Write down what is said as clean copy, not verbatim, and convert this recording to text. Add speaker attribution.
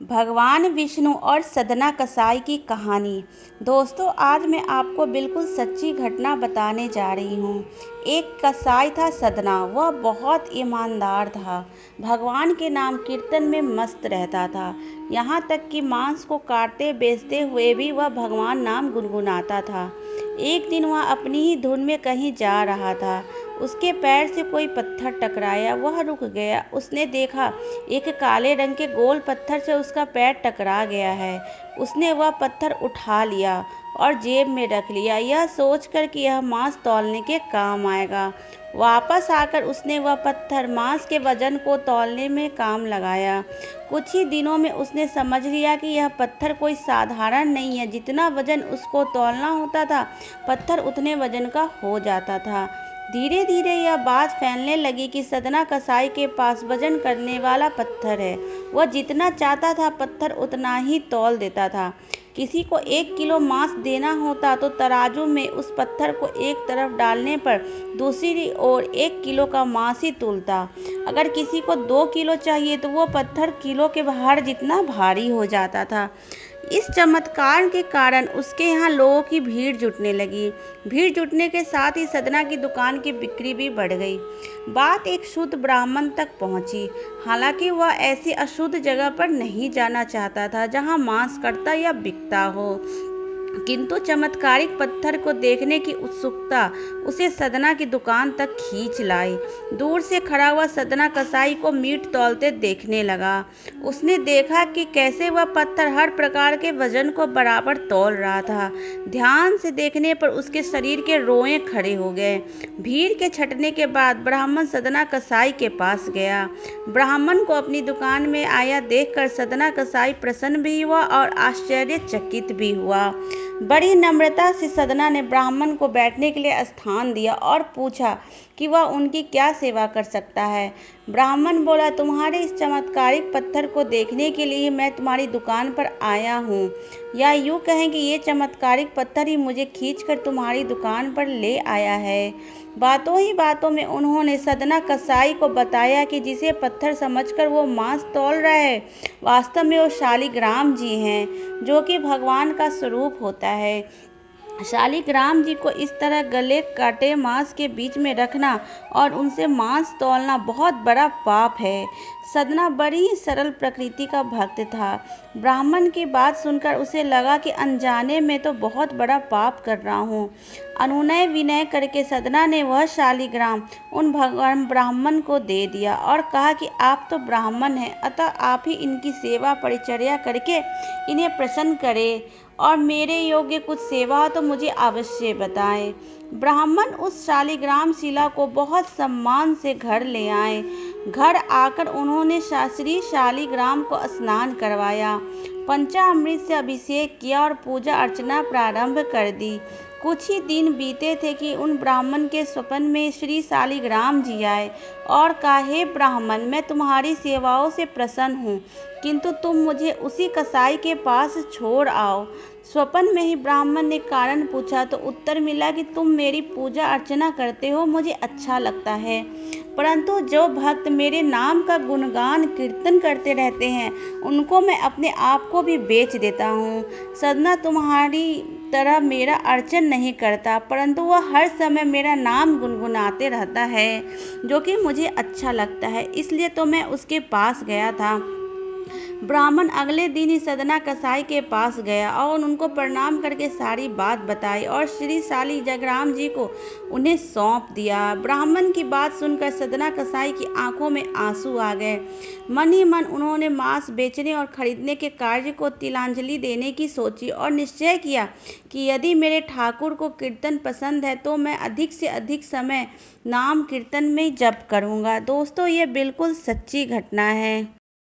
Speaker 1: भगवान विष्णु और सदना कसाई की कहानी। दोस्तों, आज मैं आपको बिल्कुल सच्ची घटना बताने जा रही हूँ। एक कसाई था सदना। वह बहुत ईमानदार था। भगवान के नाम कीर्तन में मस्त रहता था। यहाँ तक कि मांस को काटते बेचते हुए भी वह भगवान नाम गुनगुनाता था। एक दिन वह अपनी ही धुन में कहीं जा रहा था। उसके पैर से कोई पत्थर टकराया। वह रुक गया। उसने देखा एक काले रंग के गोल पत्थर से उसका पैर टकरा गया है। उसने वह पत्थर उठा लिया और जेब में रख लिया, यह सोचकर कि यह मांस तौलने के काम आएगा। वापस आकर उसने वह पत्थर मांस के वजन को तौलने में काम लगाया। कुछ ही दिनों में उसने समझ लिया कि यह पत्थर कोई साधारण नहीं है। जितना वजन उसको तौलना होता था, पत्थर उतने वजन का हो जाता था। धीरे धीरे यह बात फैलने लगी कि सदना कसाई के पास वजन करने वाला पत्थर है। वह जितना चाहता था पत्थर उतना ही तौल देता था। किसी को 1 किलो मांस देना होता तो तराजू में उस पत्थर को एक तरफ डालने पर दूसरी ओर 1 किलो का मांस ही तुलता। अगर किसी को 2 किलो चाहिए तो वो पत्थर किलो के भार जितना भारी हो जाता था। इस चमत्कार के कारण उसके यहाँ लोगों की भीड़ जुटने लगी। भीड़ जुटने के साथ ही सदना की दुकान की बिक्री भी बढ़ गई। बात एक शुद्ध ब्राह्मण तक पहुंची। हालांकि वह ऐसी अशुद्ध जगह पर नहीं जाना चाहता था जहां मांस कटता या बिकता हो, किंतु चमत्कारिक पत्थर को देखने की उत्सुकता उसे सदना की दुकान तक खींच लाई। दूर से खड़ा हुआ सदना कसाई को मीट तौलते देखने लगा। उसने देखा कि कैसे वह पत्थर हर प्रकार के वजन को बराबर तौल रहा था। ध्यान से देखने पर उसके शरीर के रोए खड़े हो गए। भीड़ के छटने के बाद ब्राह्मण सदना कसाई के पास गया। ब्राह्मण को अपनी दुकान में आया देखकर सदना कसाई प्रसन्न भी हुआ और आश्चर्यचकित भी हुआ। बड़ी नम्रता से सदना ने ब्राह्मण को बैठने के लिए स्थान दिया और पूछा कि वह उनकी क्या सेवा कर सकता है। ब्राह्मण बोला, तुम्हारे इस चमत्कारिक पत्थर को देखने के लिए मैं तुम्हारी दुकान पर आया हूँ, या यूँ कहें कि ये चमत्कारिक पत्थर ही मुझे खींचकर तुम्हारी दुकान पर ले आया है। बातों ही बातों में उन्होंने सदना कसाई को बताया कि जिसे पत्थर समझकर वो मांस तौल रहा है, वास्तव में वो शालिग्राम जी हैं, जो कि भगवान का स्वरूप होता है। शालिग्राम जी को इस तरह गले काटे मांस के बीच में रखना और उनसे मांस तौलना बहुत बड़ा पाप है। सदना बड़ी सरल प्रकृति का भक्त था। ब्राह्मण की बात सुनकर उसे लगा कि अनजाने में तो बहुत बड़ा पाप कर रहा हूँ। अनुनय विनय करके सदना ने वह शालिग्राम उन भगवान ब्राह्मण को दे दिया और कहा कि आप तो ब्राह्मण हैं, अतः आप ही इनकी सेवा परिचर्या करके इन्हें प्रसन्न करें, और मेरे योग्य कुछ सेवा हो तो मुझे अवश्य बताएं। ब्राह्मण उस शालिग्राम शिला को बहुत सम्मान से घर ले आए। घर आकर उन्होंने श्री शालिग्राम को स्नान करवाया, पंचामृत से अभिषेक किया और पूजा अर्चना प्रारंभ कर दी। कुछ ही दिन बीते थे कि उन ब्राह्मण के स्वप्न में श्री शालिग्राम जी आए और कहा, हे ब्राह्मण, मैं तुम्हारी सेवाओं से प्रसन्न हूँ, किंतु तुम मुझे उसी कसाई के पास छोड़ आओ। स्वप्न में ही ब्राह्मण ने कारण पूछा तो उत्तर मिला कि तुम मेरी पूजा अर्चना करते हो, मुझे अच्छा लगता है, परंतु जो भक्त मेरे नाम का गुणगान कीर्तन करते रहते हैं उनको मैं अपने आप को भी बेच देता हूँ। सदना तुम्हारी तरह मेरा अर्चन नहीं करता, परंतु वह हर समय मेरा नाम गुनगुनाते रहता है, जो कि मुझे अच्छा लगता है, इसलिए तो मैं उसके पास गया था। ब्राह्मण अगले दिन ही सदना कसाई के पास गया और उनको प्रणाम करके सारी बात बताई और श्री शालिग्राम जी को उन्हें सौंप दिया। ब्राह्मण की बात सुनकर सदना कसाई की आंखों में आंसू आ गए। मन ही मन उन्होंने मांस बेचने और खरीदने के कार्य को तिलांजलि देने की सोची और निश्चय किया कि यदि मेरे ठाकुर को कीर्तन पसंद है तो मैं अधिक से अधिक समय नाम कीर्तन में जप करूँगा। दोस्तों, ये बिल्कुल सच्ची घटना है।